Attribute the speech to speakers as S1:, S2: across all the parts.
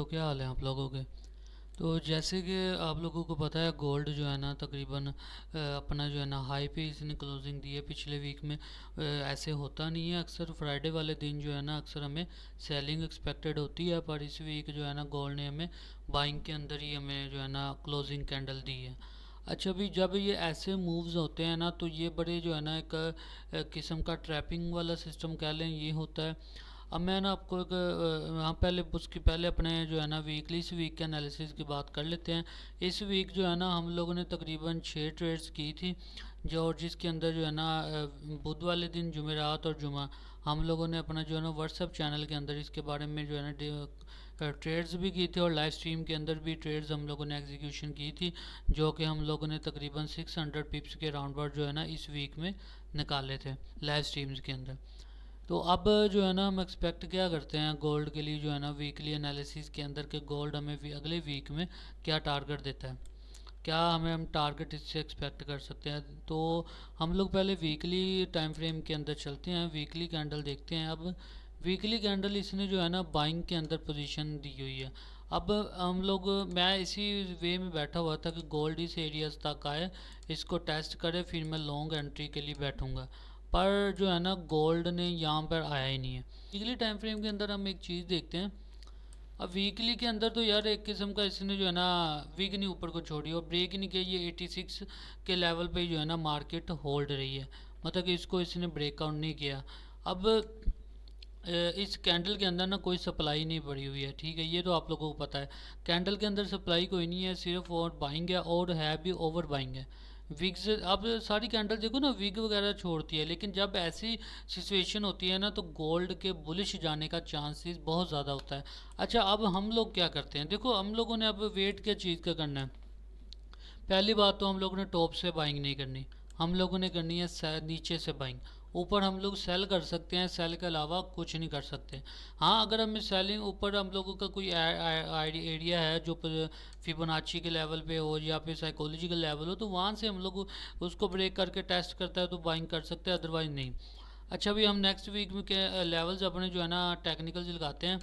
S1: तो क्या हाल है आप लोगों के। तो जैसे कि आप लोगों को पता है गोल्ड जो है ना तकरीबन अपना जो है ना हाई पे इसने क्लोजिंग दी है पिछले वीक में। ऐसे होता नहीं है, अक्सर फ्राइडे वाले दिन जो है ना अक्सर हमें सेलिंग एक्सपेक्टेड होती है, पर इस वीक जो है ना गोल्ड ने हमें बाइंग के अंदर ही हमें जो है ना क्लोजिंग कैंडल दी है। अच्छा भी जब ये ऐसे मूव्स होते हैं ना तो ये बड़े जो है ना एक किस्म का ट्रैपिंग वाला सिस्टम कह लें ये होता है। अब मैं ना आपको एक हाँ पहले उसकी पहले अपने जो है ना वीकली इस वीक के एनालिसिस की बात कर लेते हैं। इस वीक जो है ना हम लोगों ने तकरीबन 6 ट्रेड्स की थी, जो और जिसके अंदर जो है ना बुध वाले दिन जुमेरात और जुमा हम लोगों ने अपना जो है ना व्हाट्सअप चैनल के अंदर इसके बारे में जो है ना ट्रेड्स भी की थी और लाइव स्ट्रीम के अंदर भी ट्रेड्स हम लोगों ने एग्जीक्यूशन की थी, जो कि हम लोगों ने तकरीबन 600 पिप्स के राउंड बार जो है ना इस वीक में निकाले थे लाइव स्ट्रीम्स के अंदर। तो अब जो है ना हम एक्सपेक्ट क्या करते हैं गोल्ड के लिए जो है ना वीकली एनालिसिस के अंदर के गोल्ड हमें अगले वीक में क्या टारगेट देता है, क्या हम टारगेट इससे एक्सपेक्ट कर सकते हैं। तो हम लोग पहले वीकली टाइम फ्रेम के अंदर चलते हैं, वीकली कैंडल देखते हैं। अब वीकली कैंडल इसने जो है ना बाइंग के अंदर पोजीशन दी हुई है। अब हम लोग मैं इसी वे में बैठा हुआ था कि गोल्ड इस एरियाज तक आए, इसको टेस्ट करे, फिर मैं लॉन्ग एंट्री के लिए बैठूंगा। पर जो है ना गोल्ड ने यहाँ पर आया ही नहीं है। वीकली टाइम फ्रेम के अंदर हम एक चीज़ देखते हैं। अब वीकली के अंदर तो यार एक किस्म का इसने जो है ना वीक नहीं ऊपर को छोड़ी और ब्रेक नहीं किया, ये 86 के लेवल पे जो है ना मार्केट होल्ड रही है, मतलब कि इसको इसने ब्रेकआउट नहीं किया। अब इस कैंडल के अंदर ना कोई सप्लाई नहीं पड़ी हुई है, ठीक है, ये तो आप लोगों को पता है। कैंडल के अंदर सप्लाई कोई नहीं है, सिर्फ और बाइंग है और है भी ओवर बाइंग है। विग्स अब सारी कैंडल देखो ना विग वगैरह छोड़ती है, लेकिन जब ऐसी सिचुएशन होती है ना तो गोल्ड के बुलिश जाने का चांसेस बहुत ज़्यादा होता है। अच्छा अब हम लोग क्या करते हैं, देखो हम लोगों ने अब वेट क्या चीज़ का करना है। पहली बात तो हम लोगों ने टॉप से बाइंग नहीं करनी, हम लोगों ने करनी है नीचे से बाइंग। ऊपर हम लोग सेल कर सकते हैं, सेल के अलावा कुछ नहीं कर सकते। हाँ अगर हमें सेलिंग ऊपर हम लोगों का कोई एरिया है जो फिबोनाची के लेवल पे हो या फिर साइकोलॉजिकल लेवल हो, तो वहाँ से हम लोग उसको ब्रेक करके टेस्ट करता है तो बाइंग कर सकते हैं, अदरवाइज नहीं। अच्छा भी हम नेक्स्ट वीक में के लेवल्स अपने जो है ना टेक्निकल लगाते हैं।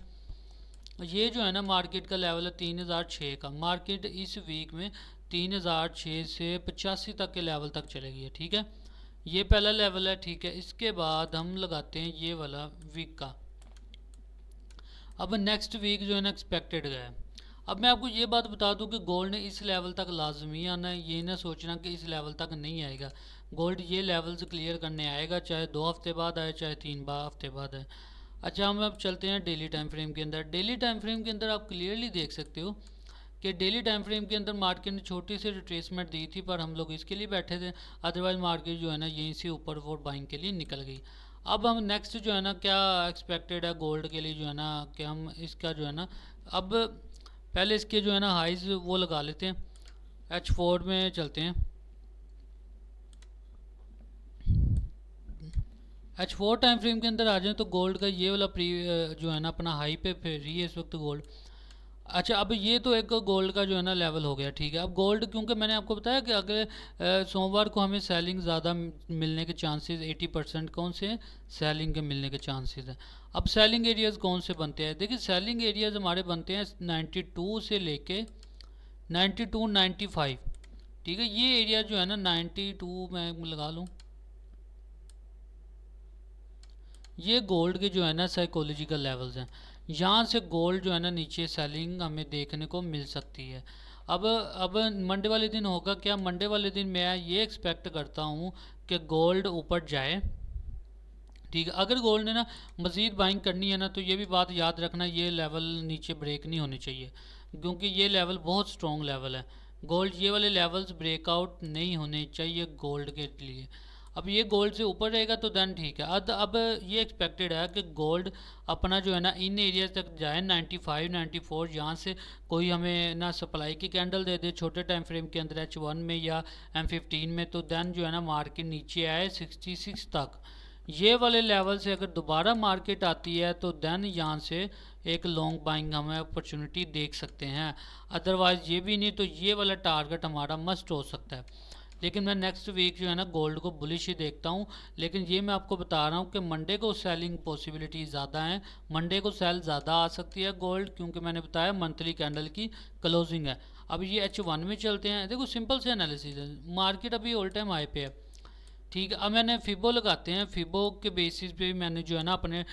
S1: ये जो है ना मार्केट का लेवल है 3006 का, मार्केट इस वीक में 3006 से 85 तक के लेवल तक चलेगी है, ठीक है। ये पहला लेवल है, ठीक है। इसके बाद हम लगाते हैं ये वाला वीक का। अब नेक्स्ट वीक जो है ना एक्सपेक्टेड गया है। अब मैं आपको ये बात बता दूं कि गोल्ड ने इस लेवल तक लाजमी आना है, ये ना सोचना कि इस लेवल तक नहीं आएगा। गोल्ड ये लेवल्स क्लियर करने आएगा, चाहे 2 हफ्ते बाद आए चाहे 3 हफ्ते बाद आए। अच्छा हम अब चलते हैं डेली टाइम फ्रेम के अंदर। डेली टाइम फ्रेम के अंदर आप क्लियरली देख सकते हो कि डेली टाइम फ्रेम के अंदर मार्केट ने छोटी सी रिट्रेसमेंट दी थी, पर हम लोग इसके लिए बैठे थे, अदरवाइज मार्केट जो है ना यहीं से ऊपर वो बाइंग के लिए निकल गई। अब हम नेक्स्ट जो है ना क्या एक्सपेक्टेड है गोल्ड के लिए जो है ना कि हम इसका जो है ना अब पहले इसके जो है ना हाइज वो लगा लेते हैं। H4 में चलते हैं। H4 टाइम फ्रेम के अंदर आ जाए तो गोल्ड का ये वाला जो है ना अपना हाई पे फिर रही है इस वक्त गोल्ड। अच्छा अब ये तो एक गोल्ड का जो है ना लेवल हो गया, ठीक है। अब गोल्ड क्योंकि मैंने आपको बताया कि अगले सोमवार को हमें सेलिंग ज़्यादा मिलने के चांसेस 80% कौन से हैं, सेलिंग के मिलने के चांसेस हैं। अब सेलिंग एरियाज़ कौन से बनते हैं, देखिए सेलिंग एरियाज़ हमारे बनते हैं 92 से लेके 92 95, ठीक है। ये एरिया जो है ना 92 मैं लगा लूँ, ये गोल्ड के जो है ना साइकोलॉजिकल लेवल्स हैं। यहाँ से गोल्ड जो है ना नीचे सेलिंग हमें देखने को मिल सकती है। अब मंडे वाले दिन होगा क्या, मंडे वाले दिन मैं ये एक्सपेक्ट करता हूँ कि गोल्ड ऊपर जाए, ठीक है। अगर गोल्ड ने ना मज़ीद बाइंग करनी है ना तो ये भी बात याद रखना, ये लेवल नीचे ब्रेक नहीं होनी चाहिए, क्योंकि ये लेवल बहुत स्ट्रॉन्ग लेवल है। गोल्ड ये वाले लेवल्स ब्रेकआउट नहीं होने चाहिए गोल्ड के लिए। अब ये गोल्ड से ऊपर रहेगा तो देन ठीक है। अब ये एक्सपेक्टेड है कि गोल्ड अपना जो है ना इन एरियाज तक जाए 95 94, यहाँ से कोई हमें ना सप्लाई की कैंडल दे दे छोटे टाइम फ्रेम के अंदर H1 में या M15 में, तो देन जो है ना मार्केट नीचे आए 66 तक। ये वाले लेवल से अगर दोबारा मार्केट आती है तो देन यहाँ से एक लॉन्ग बाइंग हमें अपॉर्चुनिटी देख सकते हैं, अदरवाइज़ ये भी नहीं। तो ये वाला टारगेट हमारा मस्ट हो सकता है। लेकिन मैं नेक्स्ट वीक जो है ना गोल्ड को बुलिश ही देखता हूँ। लेकिन ये मैं आपको बता रहा हूँ कि मंडे को सेलिंग पॉसिबिलिटी ज़्यादा है, मंडे को सेल ज़्यादा आ सकती है गोल्ड, क्योंकि मैंने बताया मंथली कैंडल की क्लोजिंग है। अब ये H1 में चलते हैं। देखो सिंपल से एनालिसिस है, मार्केट अभी ऑल टाइम हाई पे है, ठीक है। अब मैंने फिबो लगाते हैं, फिबो के बेसिस पे भी मैंने जो है ना अपने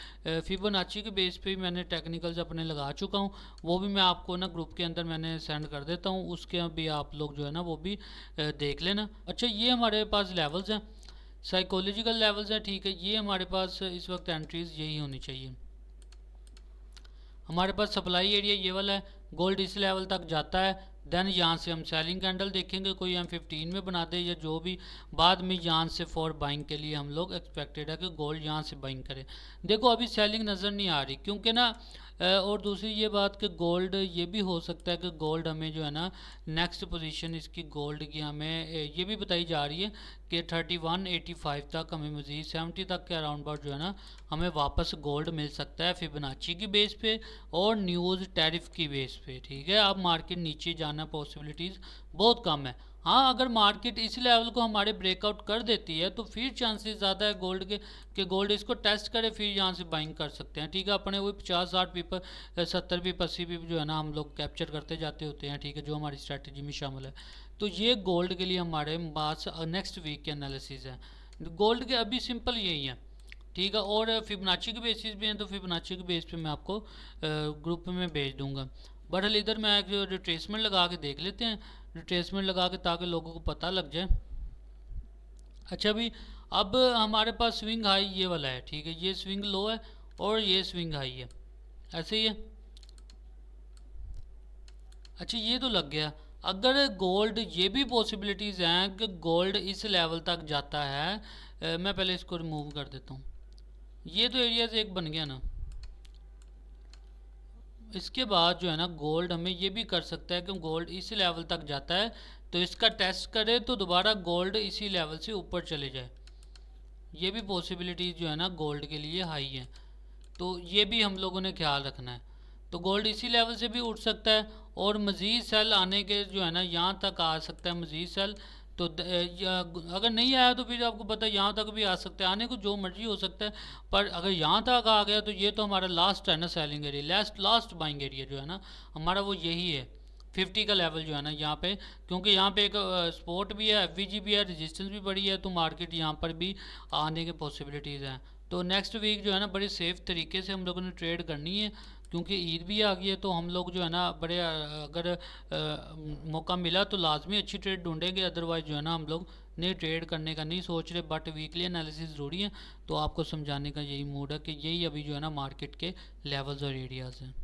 S1: फिबोनाची के बेस पे भी मैंने टेक्निकल्स अपने लगा चुका हूँ। वो भी मैं आपको ना ग्रुप के अंदर मैंने सेंड कर देता हूँ, उसके भी आप लोग जो है ना वो भी देख लेना। अच्छा, ये हमारे पास लेवल्स हैं, साइकोलॉजिकल लेवल्स हैं, ठीक है। ये हमारे पास इस वक्त एंट्रीज यही होनी चाहिए। हमारे पास सप्लाई एरिया ये वाला है, गोल्ड इस लेवल तक जाता है, देन यहाँ से हम सेलिंग कैंडल देखेंगे, कोई हम 15 में बना दे या जो भी, बाद में यहाँ से फॉर बाइंग के लिए हम लोग एक्सपेक्टेड है कि गोल्ड यहाँ से बाइंग करे। देखो अभी सेलिंग नज़र नहीं आ रही, क्योंकि ना और दूसरी ये बात कि गोल्ड ये भी हो सकता है कि गोल्ड हमें जो है ना नेक्स्ट पोजीशन इसकी गोल्ड की हमें ये भी बताई जा रही है कि 3185 तक हमें मज़ीद 70 तक के अराउंड बाउट जो है ना हमें वापस गोल्ड मिल सकता है फिबोनाची की बेस पे और न्यूज़ टैरिफ की बेस पे, ठीक है। अब मार्केट नीचे जाना पॉसिबिलिटीज़ बहुत कम है। हाँ, अगर मार्केट इस लेवल को हमारे ब्रेकआउट कर देती है तो फिर चांसेस ज़्यादा है गोल्ड के कि गोल्ड इसको टेस्ट करे, फिर यहाँ से बाइंग कर सकते हैं, ठीक है। अपने वो 50-60 पीपर 70 पिप 80 पिप जो है ना हम लोग कैप्चर करते जाते होते हैं, ठीक है, जो हमारी स्ट्रैटेजी में शामिल है। तो ये गोल्ड के लिए हमारे पास नेक्स्ट वीक के एनालिसिस है। गोल्ड के अभी सिंपल यही है, ठीक है। और फिबोनाची के बेसिस भी हैं, तो फिबोनाची के बेस पे मैं आपको ग्रुप में भेज दूंगा। बहरहाल इधर मैं एक रिट्रेसमेंट लगा के देख लेते हैं, रिट्रेसमेंट लगा के, ताकि लोगों को पता लग जाए। अच्छा भी, अब हमारे पास स्विंग हाई ये वाला है, ठीक है, ये स्विंग लो है और ये स्विंग हाई है, ऐसे ही है। अच्छा, ये तो लग गया। अगर गोल्ड, ये भी पॉसिबिलिटीज़ हैं कि गोल्ड इस लेवल तक जाता है, मैं पहले इसको रिमूव कर देता हूँ। ये तो एरियाज एक बन गया ना। इसके बाद जो है ना गोल्ड हमें ये भी कर सकता है कि गोल्ड इस लेवल तक जाता है तो इसका टेस्ट करे तो दोबारा गोल्ड इसी लेवल से ऊपर चले जाए। ये भी पॉसिबिलिटी जो है ना गोल्ड के लिए हाई है, तो ये भी हम लोगों ने ख्याल रखना है। तो गोल्ड इसी लेवल से भी उठ सकता है और मज़ीद सेल आने के जो है ना यहाँ तक आ सकता है मज़ीद सेल। तो अगर नहीं आया तो फिर आपको पता है यहाँ तक भी आ सकता है, आने को जो मर्जी हो सकता है। पर अगर यहाँ तक आ गया तो ये तो हमारा लास्ट है ना selling area, last buying area जो है ना हमारा वो यही है 50 का लेवल जो है ना यहाँ पे, क्योंकि यहाँ पे एक सपोर्ट भी है, एफवीजी भी है, रेजिस्टेंस भी बड़ी है, तो मार्केट यहाँ पर भी आने के पॉसिबिलिटीज़ हैं। तो नेक्स्ट वीक जो है ना बड़ी सेफ़ तरीके से हम लोगों ने ट्रेड करनी है, क्योंकि ईद भी आ गई है। तो हम लोग जो है ना बड़े अगर मौका मिला तो लाजमी अच्छी ट्रेड ढूंढेंगे, अदरवाइज़ जो है ना हम लोग नहीं ट्रेड करने का नहीं सोच रहे। बट वीकली एनालिसिस ज़रूरी है, तो आपको समझाने का यही मूड है कि यही अभी जो है ना मार्केट के लेवल्स और एरियाज़ हैं।